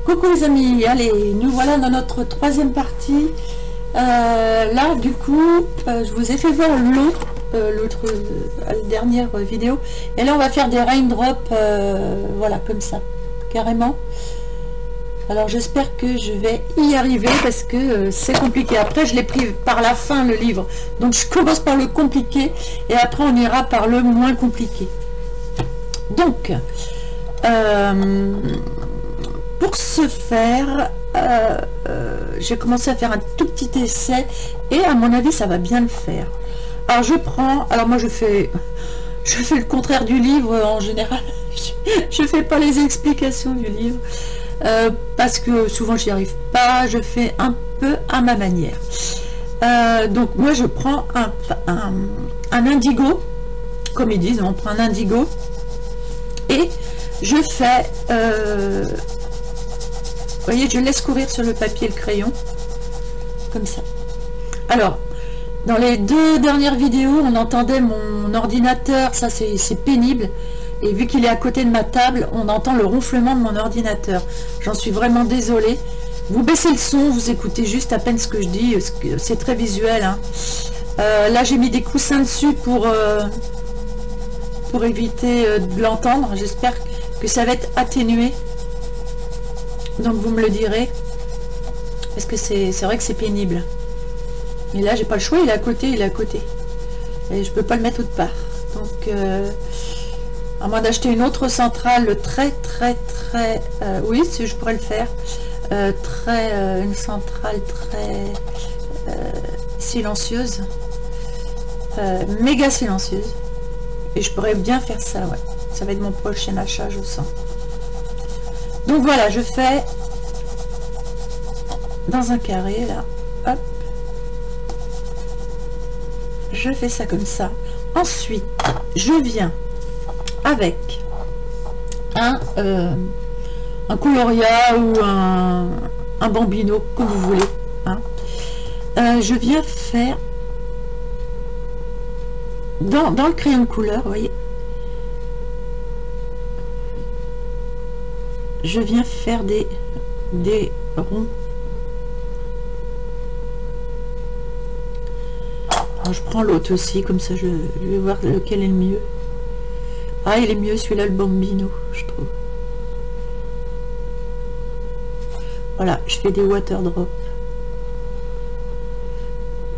Coucou les amis, allez, nous voilà dans notre troisième partie. Là, du coup, je vous ai fait voir l'eau, la dernière vidéo. Et là, on va faire des raindrops, voilà, comme ça, carrément. Alors, j'espère que je vais y arriver parce que c'est compliqué. Après, je l'ai pris par la fin, le livre. Donc, je commence par le compliqué et après, on ira par le moins compliqué. Donc, pour ce faire, j'ai commencé à faire un tout petit essai et à mon avis ça va bien le faire. Alors je prends, alors moi je fais le contraire du livre en général. Je fais pas les explications du livre parce que souvent j'y arrive pas, je fais un peu à ma manière. Donc moi je prends un indigo, comme ils disent, on prend un indigo et je fais vous voyez, je laisse courir sur le papier le crayon, comme ça. Alors, dans les deux dernières vidéos, on entendait mon ordinateur, ça c'est pénible. Et vu qu'il est à côté de ma table, on entend le ronflement de mon ordinateur. J'en suis vraiment désolée. Vous baissez le son, vous écoutez juste à peine ce que je dis, c'est très visuel. Hein. Là, j'ai mis des coussins dessus pour éviter de l'entendre. J'espère que ça va être atténué. Donc vous me le direz, parce que c'est vrai que c'est pénible. Mais là j'ai pas le choix, il est à côté, et je peux pas le mettre autre part. Donc à moins d'acheter une autre centrale très oui, si je pourrais le faire, une centrale très silencieuse, méga silencieuse, et je pourrais bien faire ça. Ouais, ça va être mon prochain achat, je sens. Donc voilà, je fais dans un carré là, hop, je fais ça comme ça. Ensuite, je viens avec un Coloria ou un Bambino, comme vous voulez. Hein. Je viens faire dans le crayon de couleur, vous voyez. Je viens faire des ronds. Alors, je prends l'autre aussi, comme ça je vais voir lequel est le mieux. Ah, il est mieux celui-là, le Bambino, je trouve. Voilà, je fais des water drops.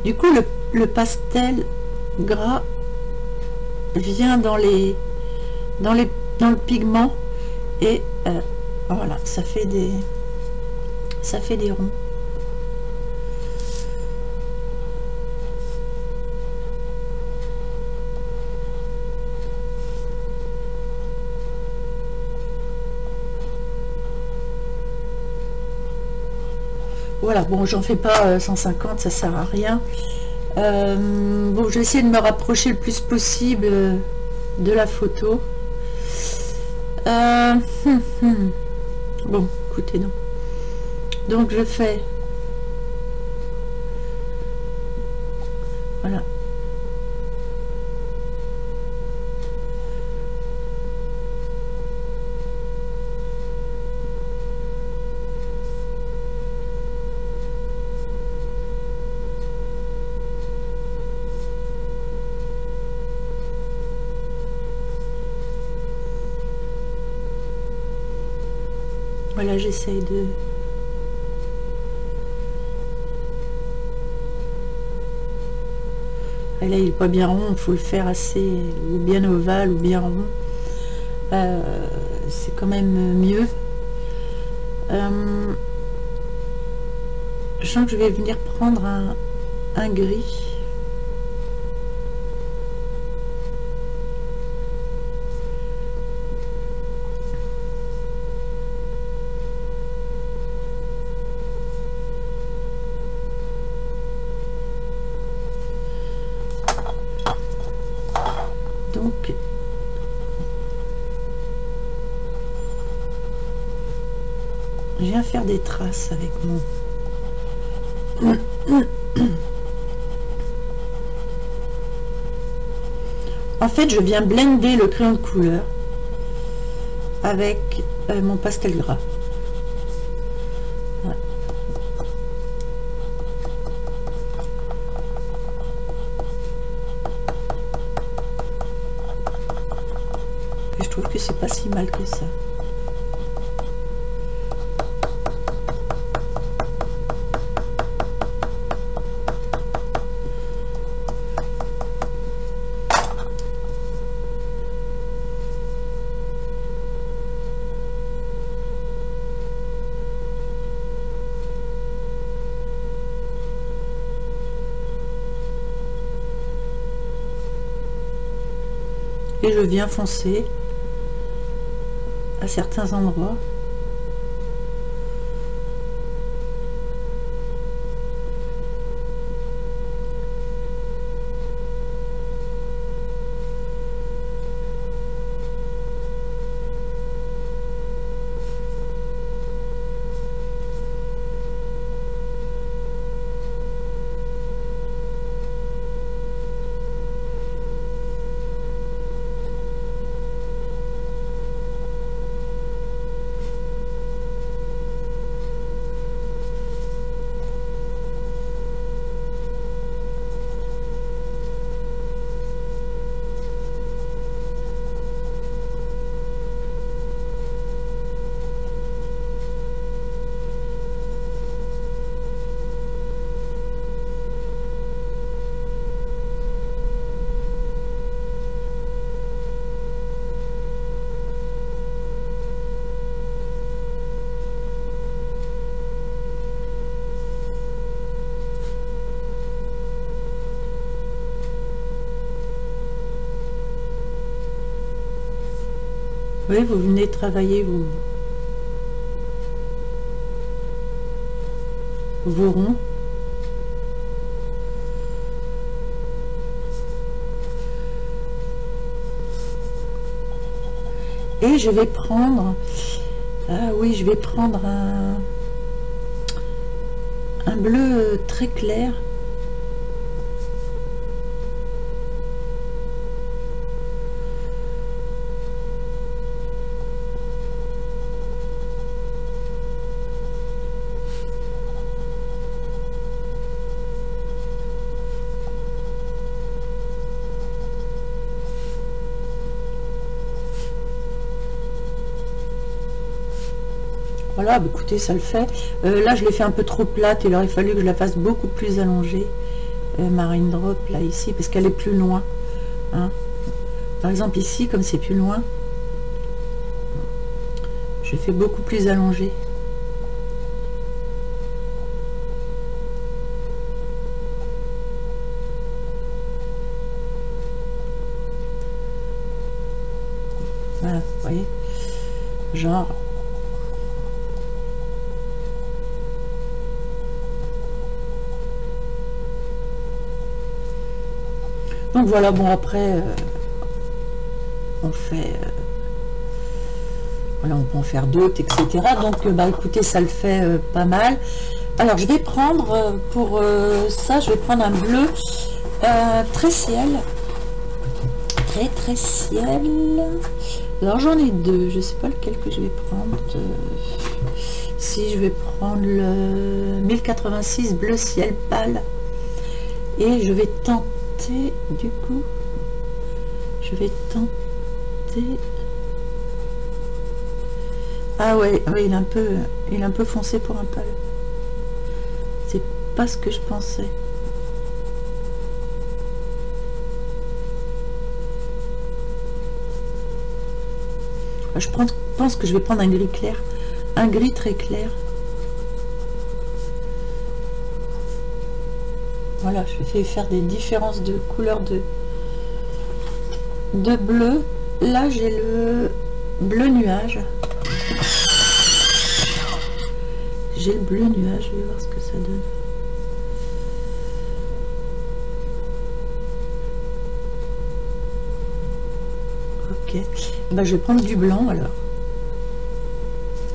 Du coup, le pastel gras vient dans le pigment et voilà, ça fait des ronds. Voilà, bon, j'en fais pas 150, ça sert à rien. Bon, je vais essayer de me rapprocher le plus possible de la photo. Bon, écoutez, non. Donc je fais, voilà, voilà, j'essaye de... Et là, il n'est pas bien rond, il faut le faire assez, ou bien ovale, ou bien rond. C'est quand même mieux. Je sens que je vais venir prendre un gris. Donc, je viens faire des traces avec mon... En fait, je viens blender le crayon de couleur avec mon pastel gras. c'est pas si mal que ça. Et je viens foncer à certains endroits. Oui, vous venez travailler vos ronds. Et je vais prendre, ah oui, je vais prendre un bleu très clair. Voilà, bah écoutez, ça le fait. Là, je l'ai fait un peu trop plate. Il aurait fallu que je la fasse beaucoup plus allongée. Marine Drop, là, ici, parce qu'elle est plus loin. Hein. Par exemple, ici, comme c'est plus loin, je fais beaucoup plus allongée. Voilà, vous voyez. Genre... Donc voilà, bon après, on fait, voilà, on peut en faire d'autres, etc. Donc bah écoutez, ça le fait pas mal. Alors je vais prendre, pour ça, je vais prendre un bleu très ciel. Très ciel. Alors j'en ai deux, je sais pas lequel que je vais prendre. Si je vais prendre le 1086 bleu ciel pâle. Et je vais tenter... Du coup, je vais tenter. Ah ouais, oui, il est un peu foncé pour un pâle. C'est pas ce que je pensais. Je pense que je vais prendre un gris clair, un gris très clair. Voilà, je vais faire des différences de couleurs de bleu. Là, j'ai le bleu nuage. J'ai le bleu nuage, je vais voir ce que ça donne. Ok, bah, je vais prendre du blanc alors.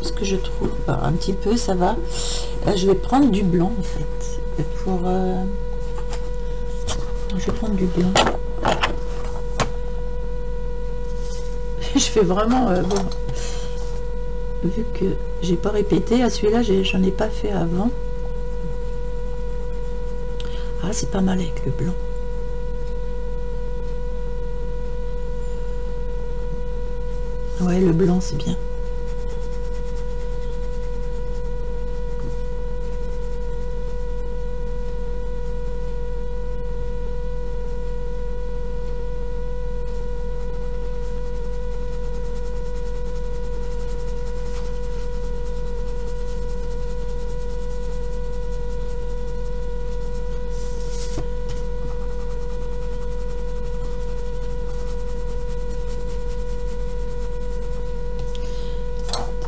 Ce que je trouve, bah, un petit peu, ça va. Je vais prendre du blanc en fait. Pour... je vais prendre du blanc. Je fais vraiment bon, vu que j'ai pas répété à celui-là, j'en ai pas fait avant. Ah, c'est pas mal avec le blanc. Ouais, le blanc, c'est bien.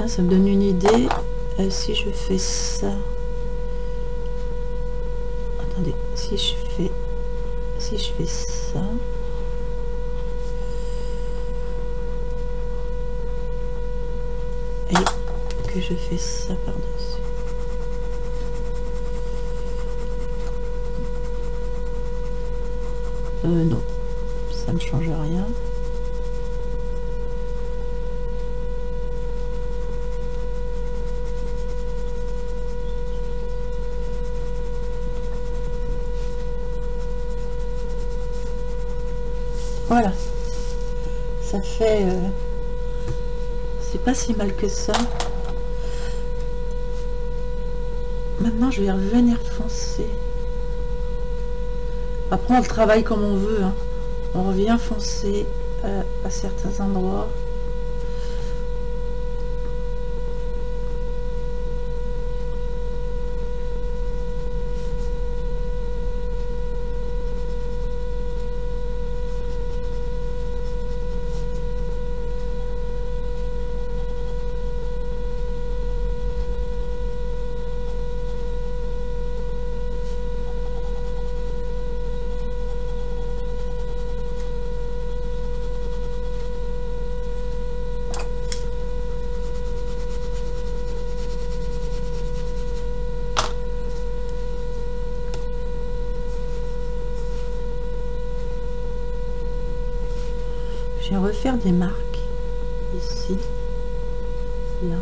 Ça me donne une idée. Si je fais ça, attendez, si je fais ça, et que je fais ça par-dessus, non, ça ne change rien. Voilà, ça fait, c'est pas si mal que ça. Maintenant, je vais revenir foncer. Après, on le travaille comme on veut, hein. On revient foncer à certains endroits. Je vais refaire des marques ici, là.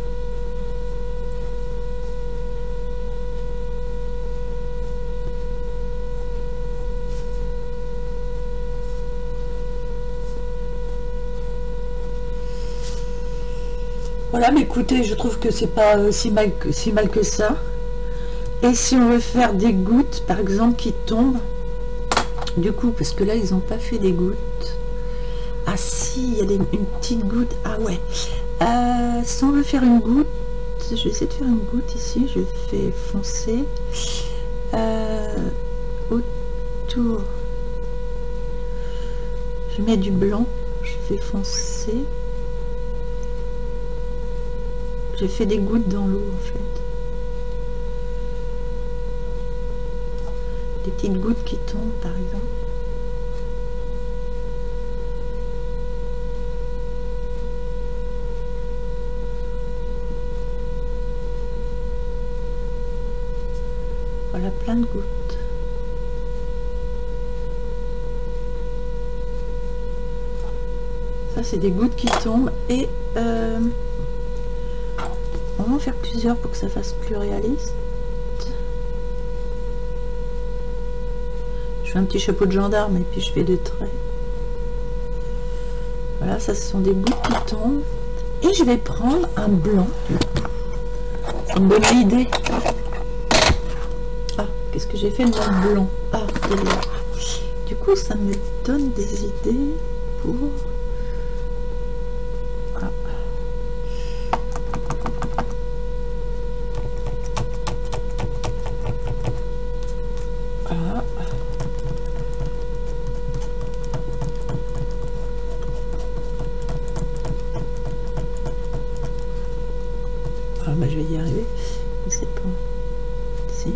Voilà, mais écoutez, je trouve que c'est pas si mal que ça. Et si on veut faire des gouttes, par exemple, qui tombent, du coup, parce que là, ils n'ont pas fait des gouttes. Ah si, il y a une petite goutte. Ah ouais. Si on veut faire une goutte, je vais essayer de faire une goutte ici. Je fais foncer autour. Je mets du blanc. Je fais foncer. Je fais des gouttes dans l'eau en fait. Des petites gouttes qui tombent par exemple. Voilà, plein de gouttes. Ça, c'est des gouttes qui tombent et on va en faire plusieurs pour que ça fasse plus réaliste. Je fais un petit chapeau de gendarme et puis je fais des traits. Voilà, ça, ce sont des gouttes qui tombent. Et je vais prendre un blanc. Ça me donne l'idée. Qu'est-ce que j'ai fait de mon blanc? Ah, du coup, ça me donne des idées pour... Ah. Ah. Ah, bah, je vais y arriver. Je sais pas. Si.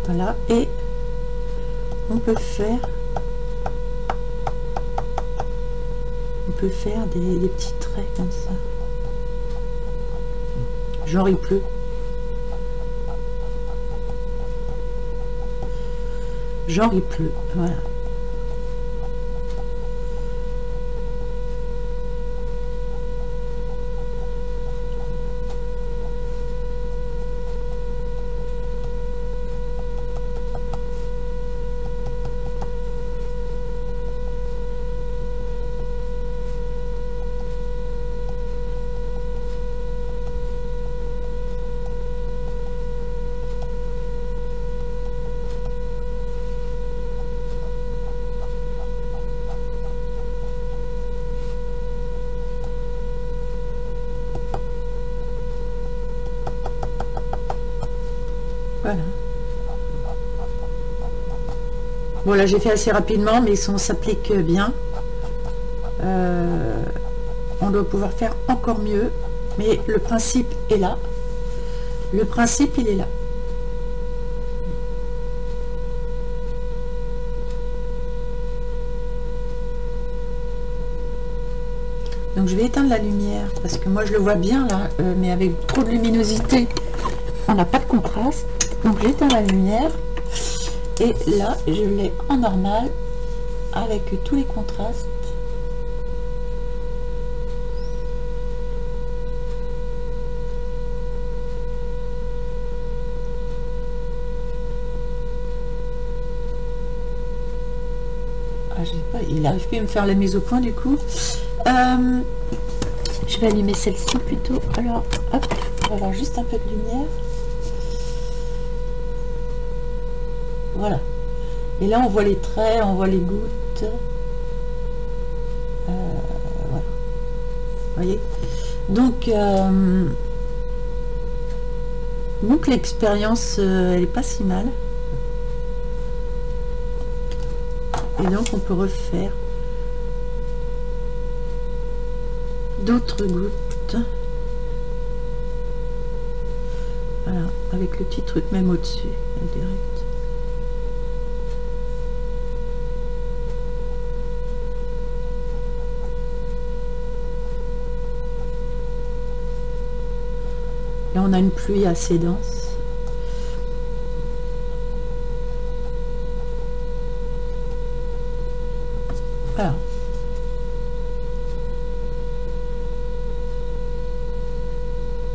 Voilà, et on peut faire des petits traits comme ça, genre il pleut, voilà. Voilà. Bon, là j'ai fait assez rapidement, mais si on s'applique bien, on doit pouvoir faire encore mieux. Mais le principe est là. Le principe, il est là. Donc je vais éteindre la lumière parce que moi je le vois bien là, mais avec trop de luminosité, on n'a pas de contraste. Donc j'éteins la lumière et là je l'ai en normal avec tous les contrastes. Ah, je sais pas, il n'arrive plus à me faire la mise au point du coup. Je vais allumer celle-ci plutôt. Alors, hop, on va avoir juste un peu de lumière. Voilà. Et là, on voit les traits, on voit les gouttes. Voilà. Vous voyez? Donc l'expérience, elle est pas si mal. Et donc, on peut refaire d'autres gouttes, voilà, avec le petit truc même au-dessus, direct. Là on a une pluie assez dense. Voilà.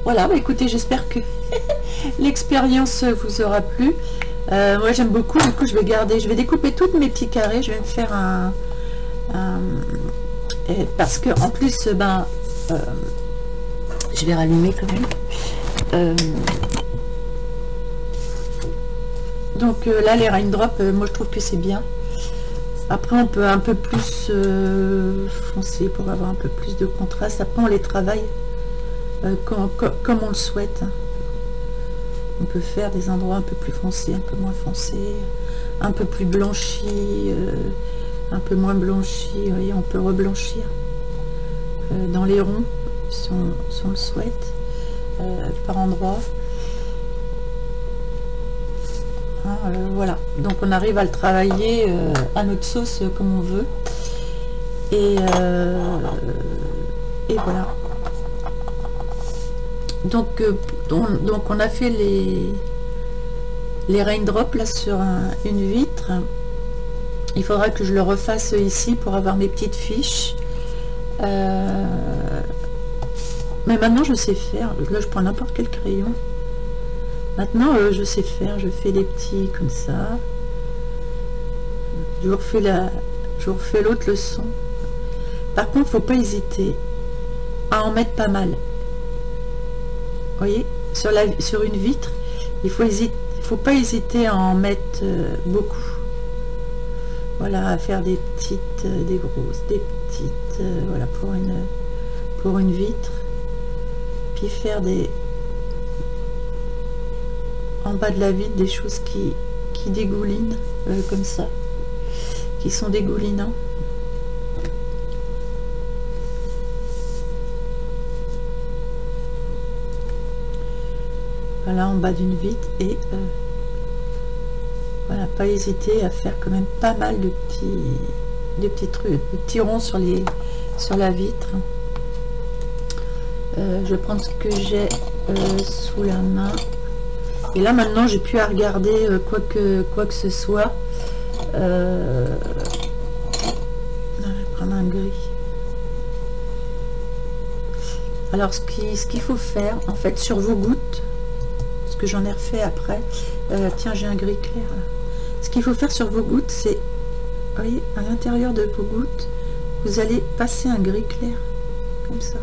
Voilà, bah écoutez, j'espère que l'expérience vous aura plu. Moi j'aime beaucoup, du coup je vais garder, je vais découper tous mes petits carrés, je vais me faire parce que en plus, je vais rallumer quand même. Donc là les raindrops, moi je trouve que c'est bien. Après on peut un peu plus foncer pour avoir un peu plus de contraste. Après on les travaille comme on le souhaite. On peut faire des endroits un peu plus foncés, un peu moins foncés, un peu plus blanchis, un peu moins blanchis. Vous voyez, on peut reblanchir dans les ronds si on le souhaite, par endroits. Hein, voilà, donc on arrive à le travailler à notre sauce comme on veut. Et voilà. Donc on a fait les raindrops là sur une vitre. Il faudra que je le refasse ici pour avoir mes petites fiches. Mais maintenant je sais faire. Là je prends n'importe quel crayon. Maintenant je sais faire. Je fais des petits comme ça. Je vous refais l'autre leçon. Par contre, faut pas hésiter à en mettre pas mal. Vous voyez, sur une vitre, il faut pas hésiter à en mettre beaucoup. Voilà, à faire des petites, des grosses, des petites, voilà, pour une vitre. Puis faire en bas de la vitre des choses qui dégoulinent comme ça, qui sont dégoulinants. Voilà, en bas d'une vitre. Et voilà, pas hésiter à faire quand même pas mal de petits trucs, de petits ronds sur la vitre. Je vais prendre ce que j'ai sous la main. Et là maintenant j'ai plus à regarder quoi que ce soit. Je vais prendre un gris. Alors ce qu'il faut faire en fait sur vos gouttes, parce que j'en ai refait après, tiens, j'ai un gris clair là. Ce qu'il faut faire sur vos gouttes, c'est, vous voyez, à l'intérieur de vos gouttes, vous allez passer un gris clair comme ça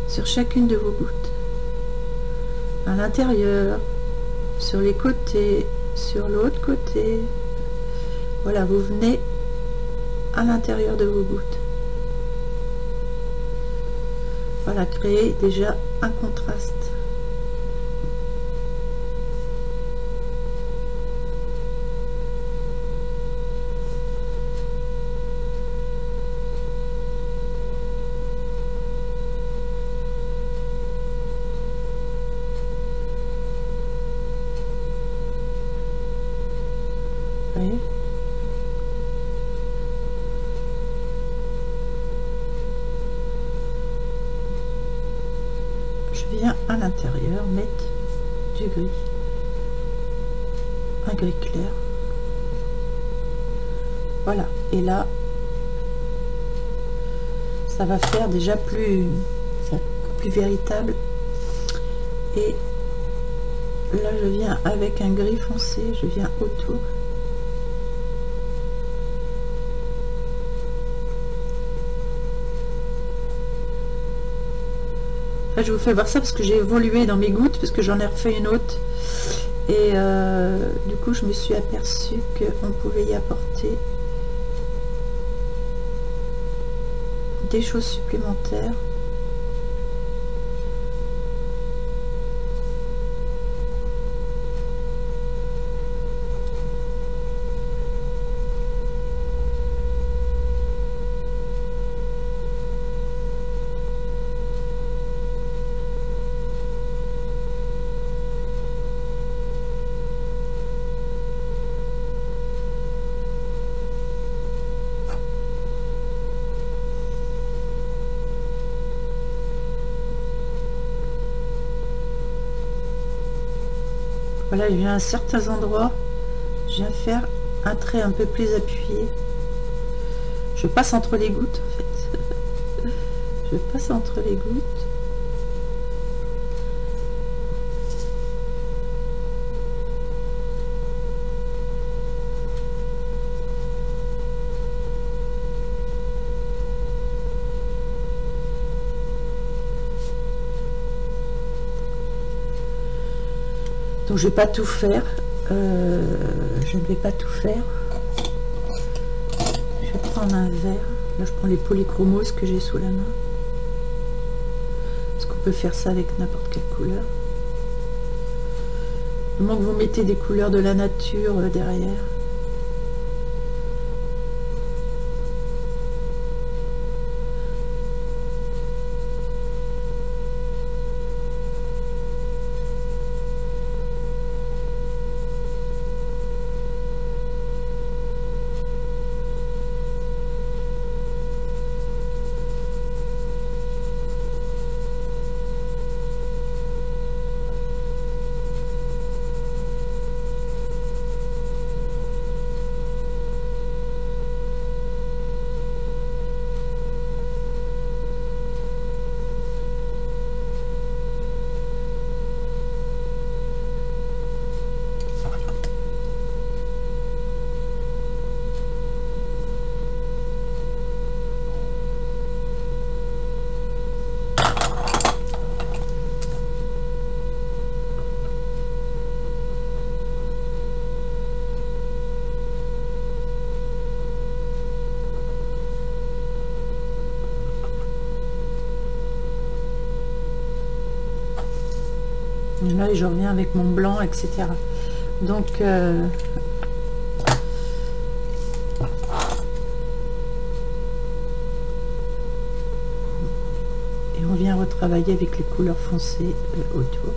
sur chacune de vos gouttes, à l'intérieur, sur les côtés, sur l'autre côté. Voilà, vous venez à l'intérieur de vos gouttes. Voilà, créer déjà un contraste. viens à l'intérieur mettre du gris, un gris clair. Voilà, et là ça va faire déjà plus véritable. Et là je viens avec un gris foncé, je viens autour. Là, je vous fais voir ça parce que j'ai évolué dans mes gouttes, parce que j'en ai refait une autre. Et du coup, je me suis aperçue qu'on pouvait y apporter des choses supplémentaires. Voilà, je viens à certains endroits, je viens faire un trait un peu plus appuyé. Je passe entre les gouttes en fait. Je passe entre les gouttes. Donc je vais pas tout faire, je ne vais pas tout faire. Je vais prendre un verre, là je prends les polychromos que j'ai sous la main, parce qu'on peut faire ça avec n'importe quelle couleur. Du moment que vous mettez des couleurs de la nature derrière. Et là, je reviens avec mon blanc, etc. Donc, et on vient retravailler avec les couleurs foncées autour.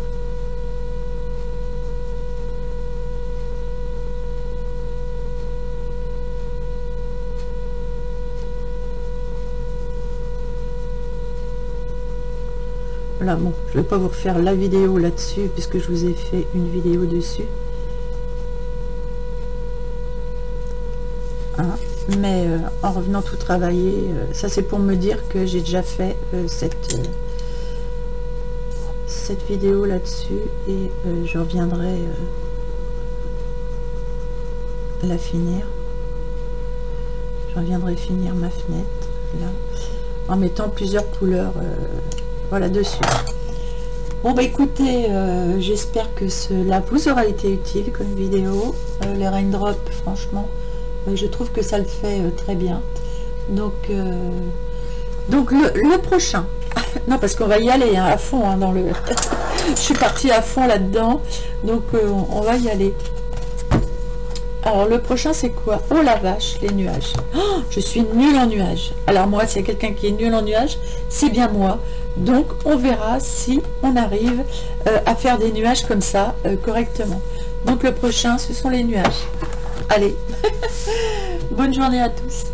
Voilà, bon, je vais pas vous refaire la vidéo là-dessus puisque je vous ai fait une vidéo dessus. Hein, mais en revenant tout travailler, ça c'est pour me dire que j'ai déjà fait cette vidéo là-dessus et je reviendrai la finir. Je reviendrai finir ma fenêtre là en mettant plusieurs couleurs. Voilà dessus. Bon bah écoutez, j'espère que cela vous aura été utile comme vidéo. Les raindrops, franchement, je trouve que ça le fait très bien. Donc le prochain, non parce qu'on va y aller hein, à fond hein, dans le. Je suis partie à fond là-dedans, donc on va y aller. Alors le prochain c'est quoi? Oh la vache, les nuages. Oh, je suis nulle en nuages. Alors moi, s'il y a quelqu'un qui est nul en nuages, c'est bien moi. Donc on verra si on arrive à faire des nuages comme ça correctement. Donc le prochain, ce sont les nuages. Allez, bonne journée à tous.